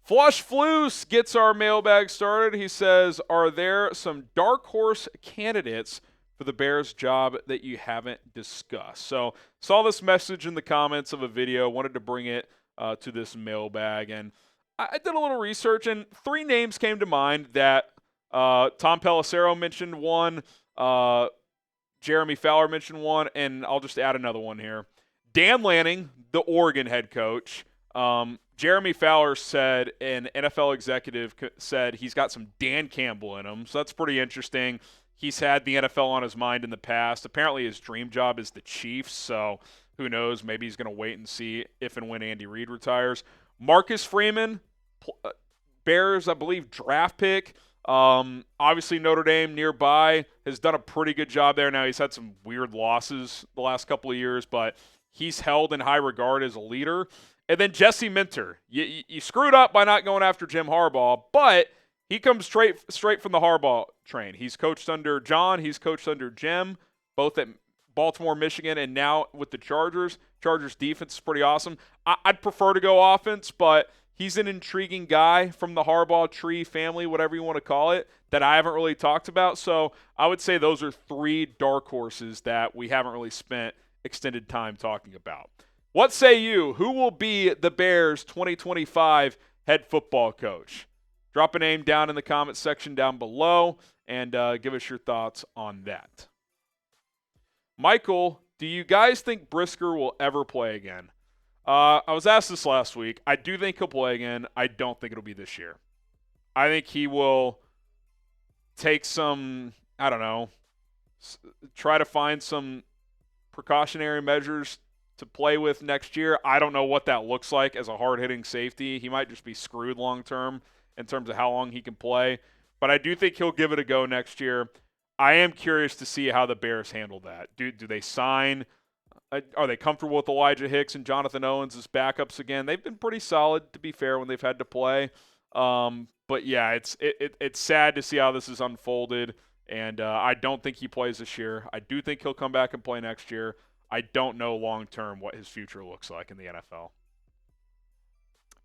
Flush Floose gets our mailbag started. He says, are there some dark horse candidates for the Bears job that you haven't discussed? So saw this message in the comments of a video, wanted to bring it to this mailbag. And I did a little research, and 3 names came to mind that Tom Pelissero mentioned one, Jeremy Fowler mentioned one, and I'll just add another one here. Dan Lanning, the Oregon head coach. Jeremy Fowler said, an NFL executive said he's got some Dan Campbell in him, so that's pretty interesting. He's had the NFL on his mind in the past. Apparently his dream job is the Chiefs, so who knows? Maybe he's going to wait and see if and when Andy Reid retires. Marcus Freeman, Bears, I believe, draft pick. Obviously Notre Dame nearby has done a pretty good job there. Now he's had some weird losses the last couple of years, but he's held in high regard as a leader. And then Jesse Minter. You screwed up by not going after Jim Harbaugh, but he comes straight from the Harbaugh train. He's coached under John. He's coached under Jim, both at Baltimore, Michigan, and now with the Chargers. Chargers defense is pretty awesome. I'd prefer to go offense, but he's an intriguing guy from the Harbaugh tree family, whatever you want to call it, that I haven't really talked about. So I would say those are 3 dark horses that we haven't really spent extended time talking about. What say you? Who will be the Bears' 2025 head football coach? Drop a name down in the comments section down below and give us your thoughts on that. Michael, do you guys think Brisker will ever play again? I was asked this last week. I do think he'll play again. I don't think it'll be this year. I think he will take some, I don't know, try to find some precautionary measures to play with next year. I don't know what that looks like as a hard-hitting safety. He might just be screwed long-term in terms of how long he can play. But I do think he'll give it a go next year. I am curious to see how the Bears handle that. Do they sign? Are they comfortable with Elijah Hicks and Jonathan Owens as backups again? They've been pretty solid, to be fair, when they've had to play. But, yeah, it's sad to see how this has unfolded. And I don't think he plays this year. I do think he'll come back and play next year. I don't know long-term what his future looks like in the NFL.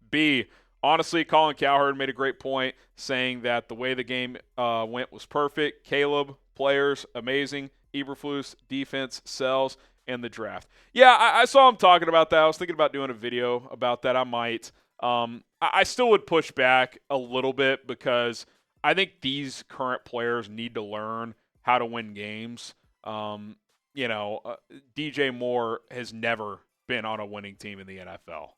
B, honestly, Colin Cowherd made a great point saying that the way the game went was perfect. Caleb, players, amazing. Eberflus, defense, sells, and the draft. Yeah, I saw him talking about that. I was thinking about doing a video about that. I might. I still would push back a little bit because I think these current players need to learn how to win games. DJ Moore has never been on a winning team in the NFL,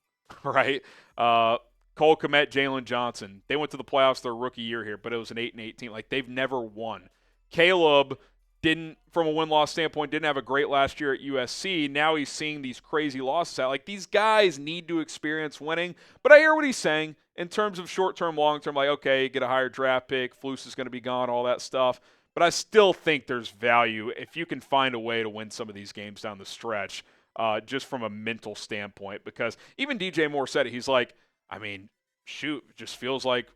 right? Cole Kmet, Jalen Johnson, they went to the playoffs their rookie year here, but it was an 8-8 team. Like, they've never won. Caleb didn't, from a win-loss standpoint, didn't have a great last year at USC. Now he's seeing these crazy losses out. Like, these guys need to experience winning. But I hear what he's saying in terms of short-term, long-term. Like, okay, get a higher draft pick. Flus is going to be gone, all that stuff. But I still think there's value if you can find a way to win some of these games down the stretch, just from a mental standpoint. Because even DJ Moore said it. He's like, I mean, shoot, it just feels like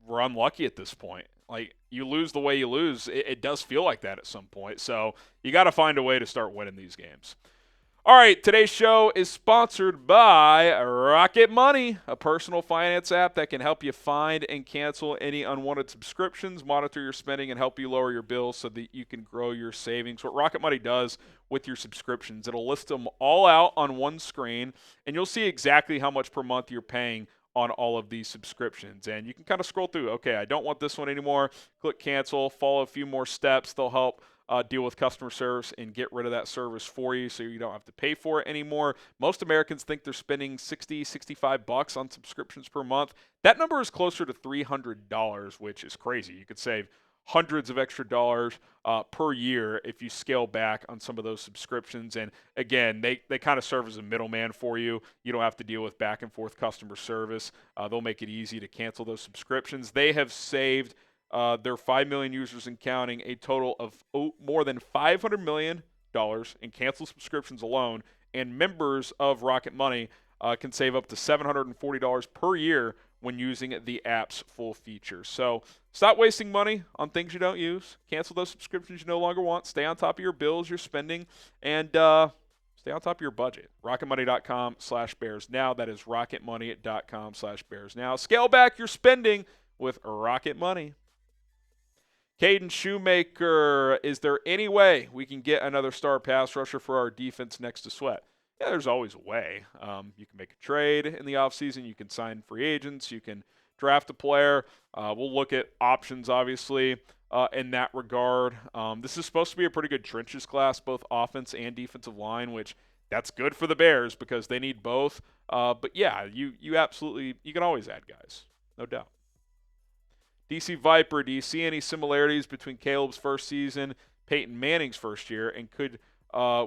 we're unlucky at this point. Like, you lose the way you lose, it does feel like that at some point. So you got to find a way to start winning these games. All right, today's show is sponsored by Rocket Money, a personal finance app that can help you find and cancel any unwanted subscriptions, monitor your spending, and help you lower your bills so that you can grow your savings. What Rocket Money does with your subscriptions, it'll list them all out on one screen, and you'll see exactly how much per month you're paying on all of these subscriptions. And you can kind of scroll through, okay, I don't want this one anymore, click cancel, follow a few more steps. They'll help deal with customer service and get rid of that service for you so you don't have to pay for it anymore. Most Americans think they're spending $60, $65 on subscriptions per month. That number is closer to $300, which is crazy. You could save hundreds of extra dollars per year if you scale back on some of those subscriptions. And again, they kind of serve as a middleman for you. You don't have to deal with back and forth customer service. They'll make it easy to cancel those subscriptions. They have saved their 5 million users and counting a total of more than $500 million in canceled subscriptions alone. And members of Rocket Money can save up to $740 per year when using the app's full features. So stop wasting money on things you don't use. Cancel those subscriptions you no longer want. Stay on top of your bills, your spending, and Stay on top of your budget. RocketMoney.com/Bears now. That is RocketMoney.com/Bears now. Scale back your spending with Rocket Money. Caden Shoemaker, is there any way we can get another star pass rusher for our defense next to Sweat? Yeah, there's always a way. You can make a trade in the offseason. You can sign free agents. You can draft a player. We'll look at options, obviously, in that regard. This is supposed to be a pretty good trenches class, both offense and defensive line, which that's good for the Bears because they need both. But, yeah, you absolutely – you can always add guys, no doubt. DC Viper, do you see any similarities between Caleb's first season, Peyton Manning's first year, and could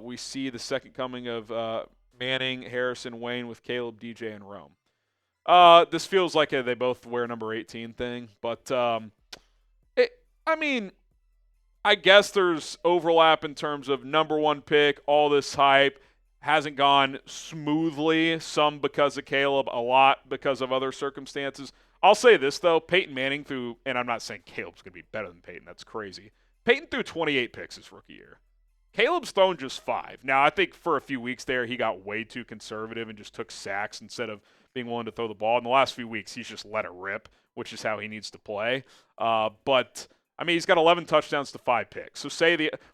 we see the second coming of Manning, Harrison, Wayne with Caleb, DJ, and Rome? This feels like they both wear number 18 thing, but I guess there's overlap in terms of number one pick, all this hype, hasn't gone smoothly, some because of Caleb, a lot because of other circumstances. I'll say this, though. Peyton Manning threw, and I'm not saying Caleb's going to be better than Peyton. That's crazy. Peyton threw 28 picks his rookie year. Caleb's thrown just 5. Now, I think for a few weeks there, he got way too conservative and just took sacks instead of being willing to throw the ball. In the last few weeks, he's just let it rip, which is how he needs to play. But he's got 11 touchdowns to 5 picks. So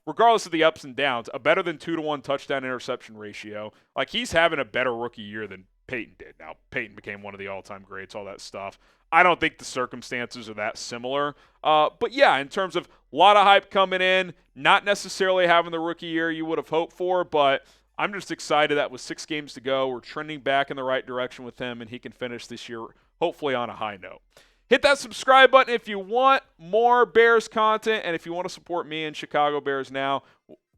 regardless of the ups and downs, a better than 2-to-1 touchdown interception ratio. Like, he's having a better rookie year than Peyton did. Now, Peyton became one of the all-time greats, all that stuff. I don't think the circumstances are that similar. But, yeah, in terms of a lot of hype coming in, not necessarily having the rookie year you would have hoped for, but I'm just excited that with 6 games to go, we're trending back in the right direction with him, and he can finish this year hopefully on a high note. Hit that subscribe button if you want more Bears content, and if you want to support me and Chicago Bears now,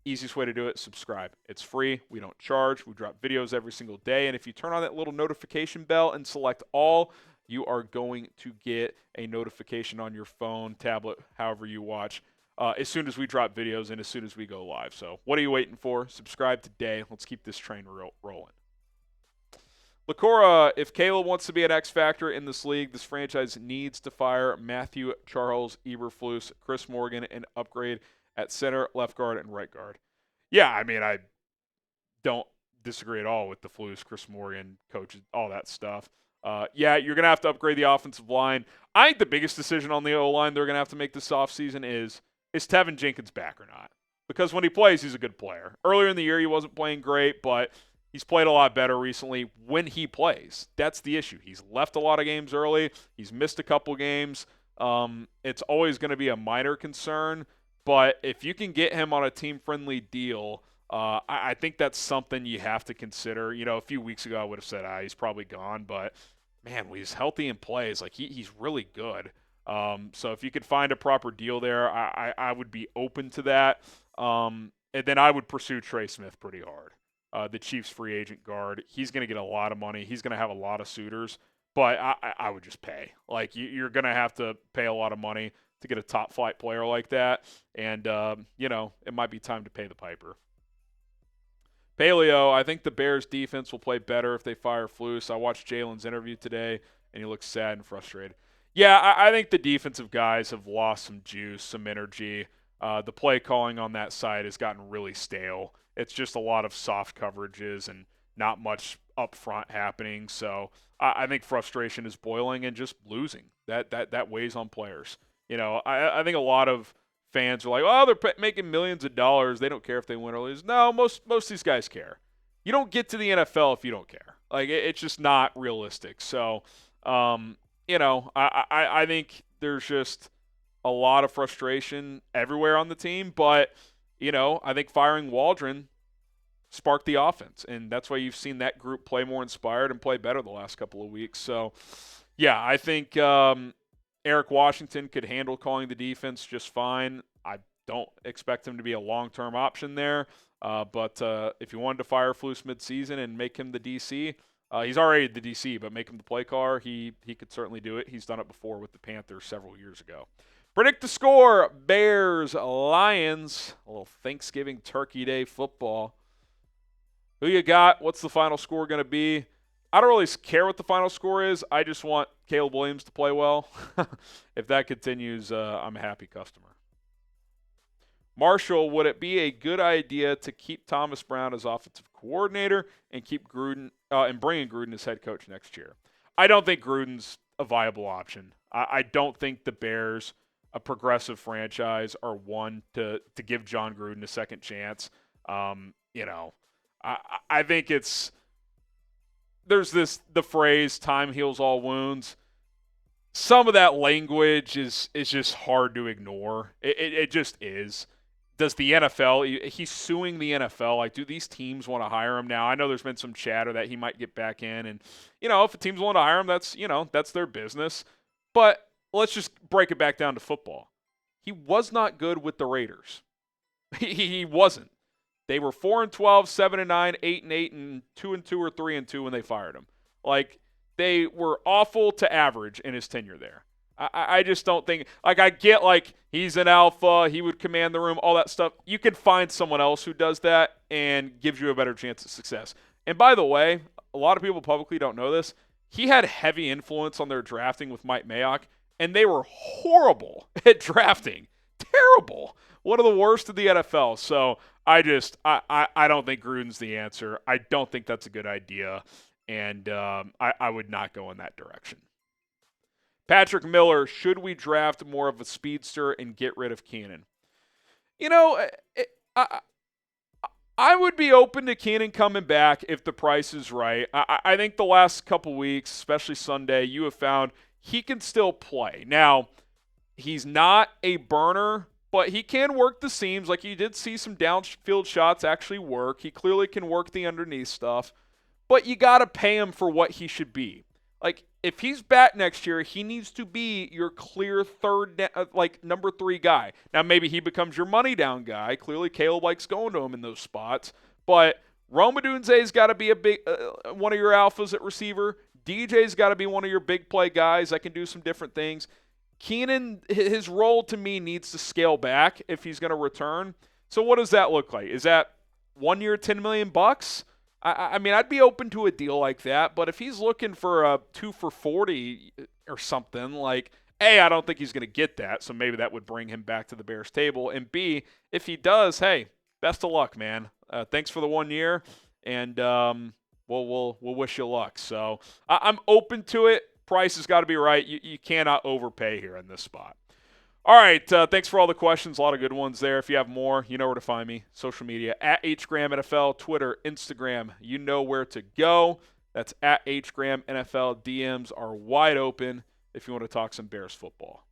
easiest way to do it, subscribe. It's free. We don't charge. We drop videos every single day, and if you turn on that little notification bell and select all, you are going to get a notification on your phone, tablet, however you watch, as soon as we drop videos and as soon as we go live. So what are you waiting for? Subscribe today. Let's keep this train rolling. Lacora, if Caleb wants to be an X factor in this league, this franchise needs to fire Matthew, Charles, Eberflus, Chris Morgan, and upgrade at center, left guard, and right guard. Yeah, I don't disagree at all with the Flus, Chris Morgan, coaches, all that stuff. Yeah, you're going to have to upgrade the offensive line. I think the biggest decision on the O-line they're going to have to make this offseason is Tevin Jenkins back or not? Because when he plays, he's a good player. Earlier in the year, he wasn't playing great, but he's played a lot better recently when he plays. That's the issue. He's left a lot of games early. He's missed a couple games. It's always going to be a minor concern, but if you can get him on a team-friendly deal, I think that's something you have to consider. A few weeks ago I would have said, he's probably gone, but man, when he's healthy and plays, like he's really good. So if you could find a proper deal there, I would be open to that. And then I would pursue Trey Smith pretty hard. The Chiefs free agent guard. He's going to get a lot of money. He's going to have a lot of suitors, but I would just pay. Like you're going to have to pay a lot of money to get a top flight player like that. And, it might be time to pay the piper. Paleo, I think the Bears defense will play better if they fire Flus. I watched Jalen's interview today, and he looks sad and frustrated. Yeah, I think the defensive guys have lost some juice, some energy. The play calling on that side has gotten really stale. It's just a lot of soft coverages and not much up front happening. So I think frustration is boiling and just losing. That weighs on players. I think a lot of fans are like, oh, they're making millions of dollars. They don't care if they win or lose. No, most of these guys care. You don't get to the NFL if you don't care. Like, it's just not realistic. So, I think there's just a lot of frustration everywhere on the team. But, I think firing Waldron sparked the offense. And that's why you've seen that group play more inspired and play better the last couple of weeks. So, yeah, I think Eric Washington could handle calling the defense just fine. I don't expect him to be a long-term option there. But if you wanted to fire Flus midseason and make him the DC, he's already the DC, but make him the play caller, he could certainly do it. He's done it before with the Panthers several years ago. Predict the score, Bears, Lions. A little Thanksgiving Turkey Day football. Who you got? What's the final score going to be? I don't really care what the final score is. I just want Caleb Williams to play well. If that continues, I'm a happy customer. Marshall, would it be a good idea to keep Thomas Brown as offensive coordinator and keep Gruden and bring in Gruden as head coach next year. I don't think Gruden's a viable option. I don't think the Bears, a progressive franchise, are one to give John Gruden a second chance. I think there's the phrase "time heals all wounds." Some of that language is just hard to ignore. It just is. Does the NFL, he's suing the NFL, like, do these teams want to hire him now? I know there's been some chatter that he might get back in, and, if a team's willing to hire him, that's their business. But let's just break it back down to football. He was not good with the Raiders. He wasn't. They were 4-12, 7-9, 8-8, and 2-2 or 3-2 when they fired him. Like, they were awful to average in his tenure there. I just don't think – I get, he's an alpha, he would command the room, all that stuff. You could find someone else who does that and gives you a better chance of success. And by the way, a lot of people publicly don't know this. He had heavy influence on their drafting with Mike Mayock, and they were horrible at drafting. Terrible. One of the worst in the NFL. So I don't think Gruden's the answer. I don't think that's a good idea. And I would not go in that direction. Patrick Miller, should we draft more of a speedster and get rid of Keenan? I would be open to Keenan coming back if the price is right. I think the last couple weeks, especially Sunday, you have found he can still play. Now, he's not a burner, but he can work the seams. Like, you did see some downfield shots actually work. He clearly can work the underneath stuff. But you got to pay him for what he should be. Like, if he's back next year, he needs to be your clear third, number 3 guy. Now, maybe he becomes your money down guy. Clearly, Caleb likes going to him in those spots. But Rome Odunze's got to be a big one of your alphas at receiver. DJ's got to be one of your big play guys that can do some different things. Keenan, his role to me needs to scale back if he's going to return. So what does that look like? Is that 1 year, $10 million? I mean, I'd be open to a deal like that, but if he's looking for a 2 for $40 or something, A, I don't think he's going to get that, so maybe that would bring him back to the Bears table. And B, if he does, hey, best of luck, man. Thanks for the 1 year, and we'll wish you luck. So I'm open to it. Price has got to be right. You cannot overpay here in this spot. All right, thanks for all the questions. A lot of good ones there. If you have more, you know where to find me. Social media, at HGramNFL, Twitter, Instagram. You know where to go. That's at HGramNFL. DMs are wide open if you want to talk some Bears football.